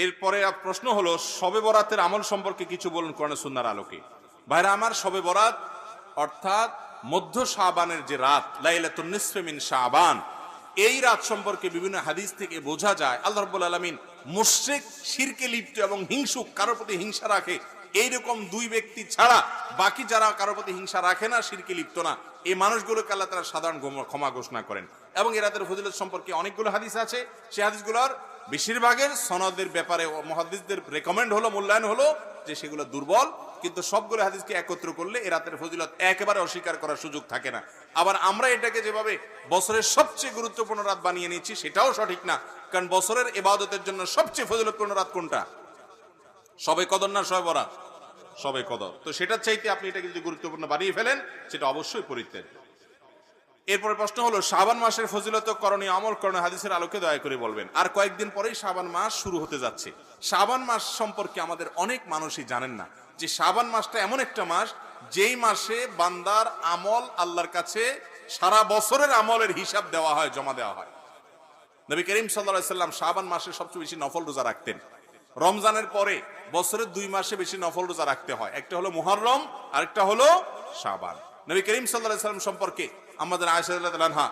এরপরে প্রশ্ন হলো শবে বরাতের আমল সম্পর্কে কিছু বলুন কোরআন সুন্নাহর আলোকে। ভাইরা আমার, শবে বরাত অর্থাৎ মধ্য শাবানের যে রাত, লাইলাতুন নিসফে মিন শাবান, এই রাত সম্পর্কে বিভিন্ন হাদিস থেকে বোঝা যায় আল্লাহ রাব্বুল আলামিন মুশরিক, শিরকে লিপ্ত এবং হিংসুক, কারোর প্রতি হিংসা রাখে, এইরকম দুই ব্যক্তি ছাড়া বাকি যারা কারোর প্রতি হিংসা রাখে না, শিরকে লিপ্ত না, এই মানুষগুলোকে আল্লাহ তাআলা সাধারণ ক্ষমা ঘোষণা করেন। এবং এই রাতের ফজিলত সম্পর্কে অনেকগুলো হাদিস আছে। সেই হাদিসগুলোর বেশিরভাগের সনদের ব্যাপারে মুহাদ্দিসদের রেকমেন্ড হলো, মূল্যায়ন হলো যে সেগুলো দুর্বল, কিন্তু সবগুলো হাদিসকে একত্র করলে এই রাতের ফজিলত একেবারে অস্বীকার করার সুযোগ থাকে না। আবার আমরা এটাকে যেভাবে বছরের সবচেয়ে গুরুত্বপূর্ণ রাত বানিয়ে নিচ্ছি সেটাও সঠিক না, কারণ বছরের ইবাদতের জন্য সবচেয়ে ফজিলতপূর্ণ রাত কোনটা? শবে কদর না শবে বরাত? শবে কদর। তো সেটার চাইতে আপনি এটাকে যদি গুরুত্বপূর্ণ বানিয়ে ফেলেন সেটা অবশ্যই পরিত্যাজ্য। এরপরে প্রশ্ন হলো শাবান মাসের ফজিলত, করণীয় আমল, করণীয় হাদিসের আলোকে দয়া করে বলবেন। আর কয়েকদিন পরেই শাবান মাস শুরু হতে যাচ্ছে। শাবান মাস সম্পর্কে আমাদের অনেক মানুষই জানেন না যে শাবান মাসটা এমন একটা মাস যেই মাসে বান্দার আমল আল্লাহর কাছে সারা বছরের আমলের হিসাব দেওয়া হয়, জমা দেওয়া হয়। নবী করিম সাল্লাল্লাহু আলাইহি সাল্লাম শাবান মাসে সবচেয়ে বেশি নফল রোজা রাখতেন। রমজানের পরে বছরের 2 মাসে বেশি নফল রোজা রাখতে হয়, একটা হলো মুহররম, আরেকটা হলো শাবান। নবী করিম সাল্লাল্লাহু আলাইহি সাল্লাম সম্পর্কে আমাদের আয়েশা রাদিয়াল্লাহু আনহা